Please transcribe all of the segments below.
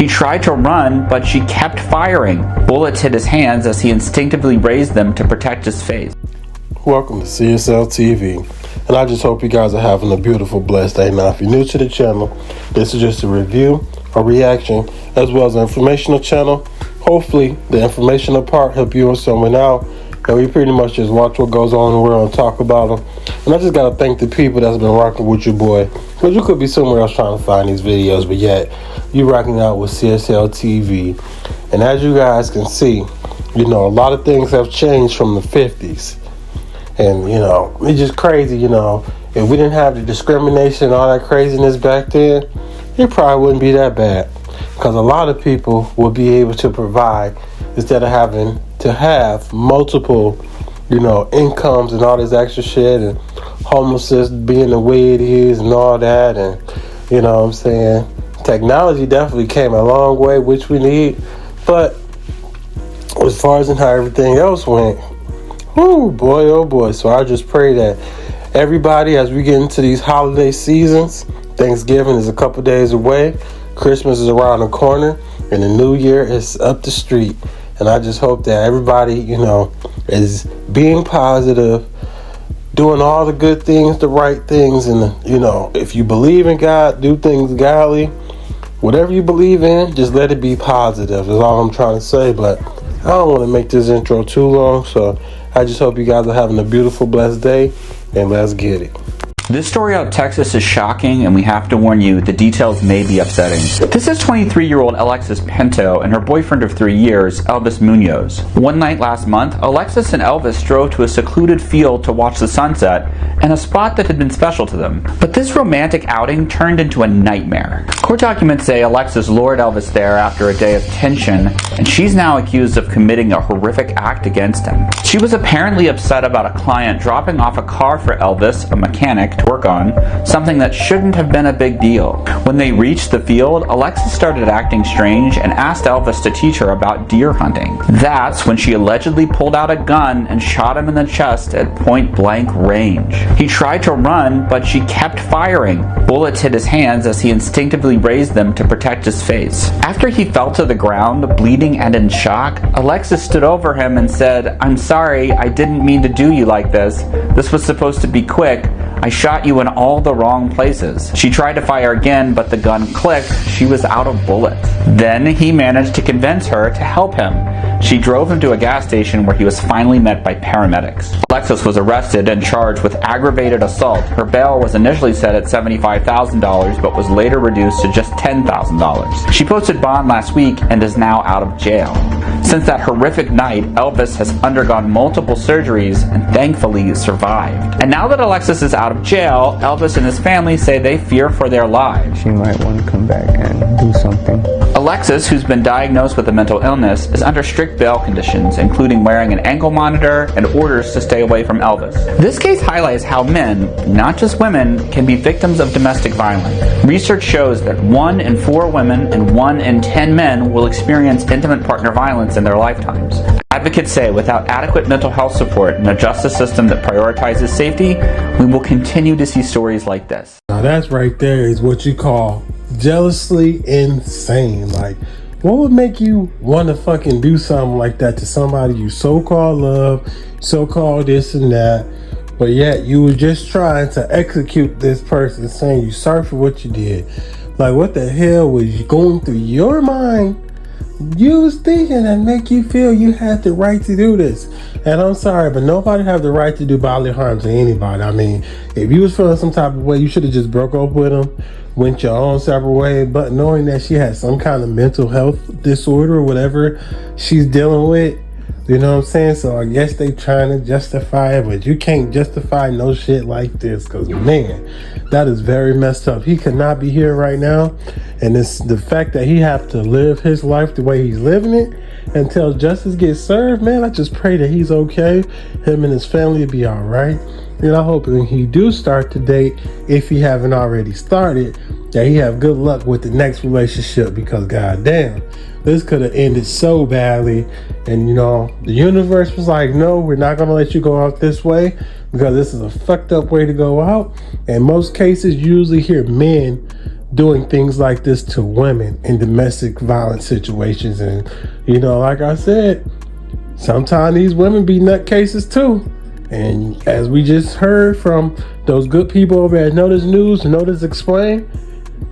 He tried to run, but she kept firing. Bullets hit his hands as he instinctively raised them to protect his face. Welcome to CSL TV, and I just hope you guys are having a beautiful, blessed day. Now, if you're new to the channel, this is just a review, a reaction, as well as an informational channel. Hopefully, the informational part help you or someone out, and we pretty much just watch what goes on in the world and talk about them. And I just gotta thank the people that's been rocking with your boy, because you could be somewhere else trying to find these videos, but yet you rocking out with CSL TV. And as you guys can see, you know, a lot of things have changed from the 50s. And, you know, it's just crazy, you know. If we didn't have the discrimination and all that craziness back then, it probably wouldn't be that bad. Because a lot of people would be able to provide instead of having to have multiple, you know, incomes and all this extra shit, and homelessness being the way it is and all that. And, you know what I'm saying? Technology definitely came a long way, which we need. But as far as in how everything else went, oh boy, oh boy. So I just pray that everybody, as we get into these holiday seasons, Thanksgiving is a couple days away, Christmas is around the corner, and the New Year is up the street. And I just hope that everybody, you know, is being positive, doing all the good things, the right things. And, you know, if you believe in God, do things godly. Whatever you believe in, just let it be positive is all I'm trying to say. But I don't want to make this intro too long, so I just hope you guys are having a beautiful, blessed day, and let's get it. This story out of Texas is shocking, and we have to warn you, the details may be upsetting. This is 23-year-old Alexis Pinto and her boyfriend of 3 years, Elvis Munoz. One night last month, Alexis and Elvis drove to a secluded field to watch the sunset in a spot that had been special to them. But this romantic outing turned into a nightmare. Court documents say Alexis lured Elvis there after a day of tension, and she's now accused of committing a horrific act against him. She was apparently upset about a client dropping off a car for Elvis, a mechanic, to work on, something that shouldn't have been a big deal. When they reached the field, Alexis started acting strange and asked Elvis to teach her about deer hunting. That's when she allegedly pulled out a gun and shot him in the chest at point-blank range. He tried to run, but she kept firing. Bullets hit his hands as he instinctively raised them to protect his face. After he fell to the ground, bleeding and in shock, Alexis stood over him and said, "I'm sorry, I didn't mean to do you like this. This was supposed to be quick. I shot you in all the wrong places." She tried to fire again, but the gun clicked. She was out of bullets. Then he managed to convince her to help him. She drove him to a gas station where he was finally met by paramedics. Alexis was arrested and charged with aggravated assault. Her bail was initially set at $75,000, but was later reduced to just $10,000. She posted bond last week and is now out of jail. Since that horrific night, Elvis has undergone multiple surgeries and thankfully survived. And now that Alexis is out of jail, Elvis and his family say they fear for their lives. She might want to come back and do something. Alexis, who's been diagnosed with a mental illness, is under strict bail conditions, including wearing an ankle monitor and orders to stay away from Elvis. This case highlights how men, not just women, can be victims of domestic violence. Research shows that 1 in 4 women and 1 in 10 men will experience intimate partner violence in their lifetimes. Advocates say without adequate mental health support and a justice system that prioritizes safety, we will continue to see stories like this. Now that right there is what you call jealously insane. Like, what would make you want to fucking do something like that to somebody you so-called love, so-called this and that, but yet you were just trying to execute this person, saying you sorry for what you did? Like, what the hell was going through your mind you was thinking that make you feel you had the right to do this? And I'm sorry, but nobody have the right to do bodily harm to anybody. I mean, if you was feeling some type of way, you should have just broke up with him, went your own separate way. But knowing that she had some kind of mental health disorder or whatever she's dealing with, you know what I'm saying? So I guess they trying to justify it, but you can't justify no shit like this, because man, that is very messed up. He could not be here right now, and it's the fact that he have to live his life the way he's living it until justice gets served. Man, I just pray that he's okay, him and his family will be all right. And I hope when he do start to date, if he haven't already started, that he have good luck with the next relationship, because goddamn, this could have ended so badly. And you know, the universe was like, no, we're not gonna let you go out this way, because this is a fucked up way to go out. In most cases, you usually hear men doing things like this to women in domestic violence situations. And, like I said, sometimes these women be nutcases too. And as we just heard from those good people over at Notice News, Notice Explain,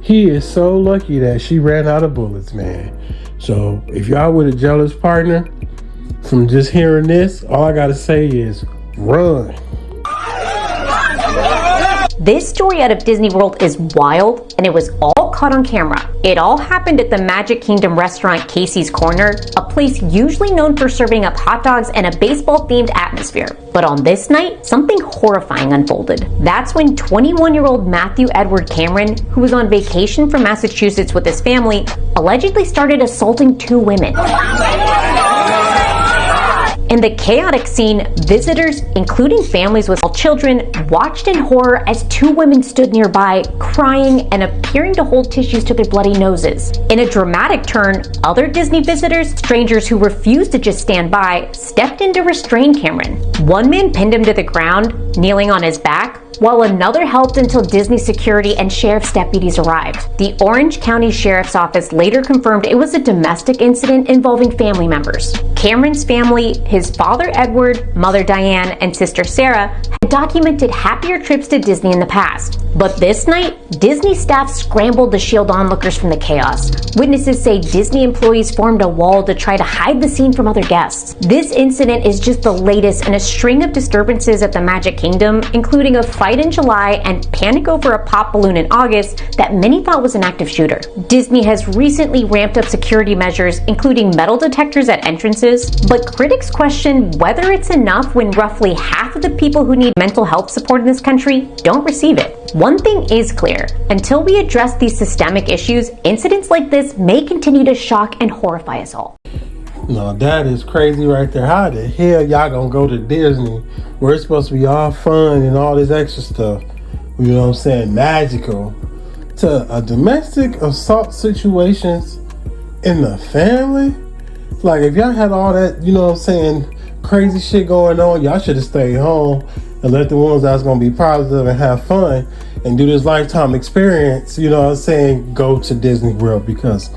he is so lucky that she ran out of bullets, man. So if y'all with a jealous partner, from just hearing this, all I gotta say is run. This story out of Disney World is wild, and it was all caught on camera. It all happened at the Magic Kingdom restaurant Casey's Corner, a place usually known for serving up hot dogs and a baseball-themed atmosphere. But on this night, something horrifying unfolded. That's when 21-year-old Matthew Edward Cameron, who was on vacation from Massachusetts with his family, allegedly started assaulting 2 women. In the chaotic scene, visitors, including families with small children, watched in horror as 2 women stood nearby, crying and appearing to hold tissues to their bloody noses. In a dramatic turn, other Disney visitors, strangers who refused to just stand by, stepped in to restrain Cameron. One man pinned him to the ground, kneeling on his back, while another helped until Disney security and sheriff's deputies arrived. The Orange County Sheriff's Office later confirmed it was a domestic incident involving family members. Cameron's family, his father Edward, mother Diane, and sister Sarah, had documented happier trips to Disney in the past. But this night, Disney staff scrambled to shield onlookers from the chaos. Witnesses say Disney employees formed a wall to try to hide the scene from other guests. This incident is just the latest in a string of disturbances at the Magic Kingdom, including a fight in July and panic over a pop balloon in August that many thought was an active shooter. Disney has recently ramped up security measures, including metal detectors at entrances, but critics question whether it's enough when roughly half of the people who need mental health support in this country don't receive it. One thing is clear: until we address these systemic issues, incidents like this may continue to shock and horrify us all. No, that is crazy right there. How the hell y'all gonna go to Disney where it's supposed to be all fun and all this extra stuff, you know what I'm saying, magical, to a domestic assault situations in the family? Like, if y'all had all that, you know what I'm saying, crazy shit going on, y'all should have stayed home and let the ones that's gonna be positive and have fun and do this lifetime experience, you know what I'm saying, go to Disney World. Because,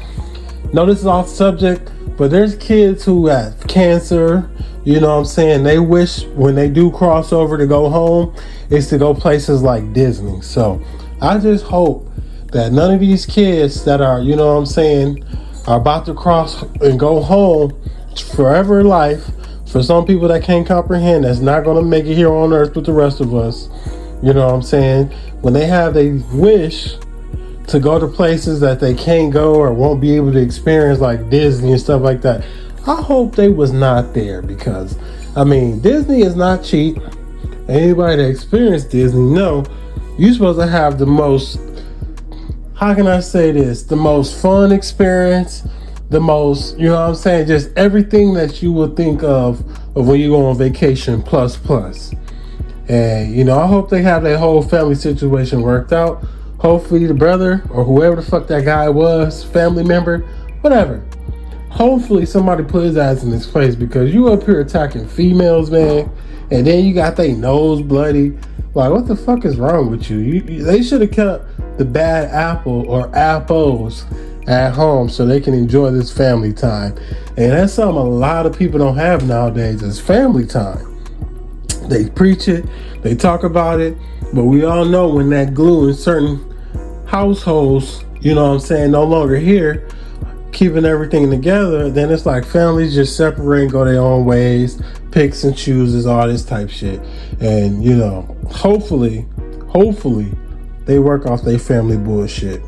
no, this is off subject, but there's kids who have cancer, you know what I'm saying, they wish when they do cross over to go home is to go places like Disney. So I just hope that none of these kids that are, you know what I'm saying, are about to cross and go home forever life. For some people that can't comprehend, that's not going to make it here on earth with the rest of us, you know what I'm saying, when they have a wish to go to places that they can't go or won't be able to experience, like Disney and stuff like that, I hope they was not there. Because, I mean, Disney is not cheap. Anybody that experienced Disney know you're supposed to have the most, how can I say this, the most fun experience, the most, you know what I'm saying, just everything that you would think of when you go on vacation plus. And, you know, I hope they have their whole family situation worked out. Hopefully the brother or whoever the fuck that guy was, family member, whatever, hopefully somebody put his ass in this place, because you up here attacking females, man, and then you got their nose bloody. Like, what the fuck is wrong with you? They should have kept the bad apple or apples at home so they can enjoy this family time. And that's something a lot of people don't have nowadays, is family time. They preach it, they talk about it, but we all know when that glue in certain households, you know what I'm saying, no longer here, keeping everything together, then it's like families just separate and go their own ways, picks and chooses, all this type shit. And, you know, hopefully they work off their family bullshit.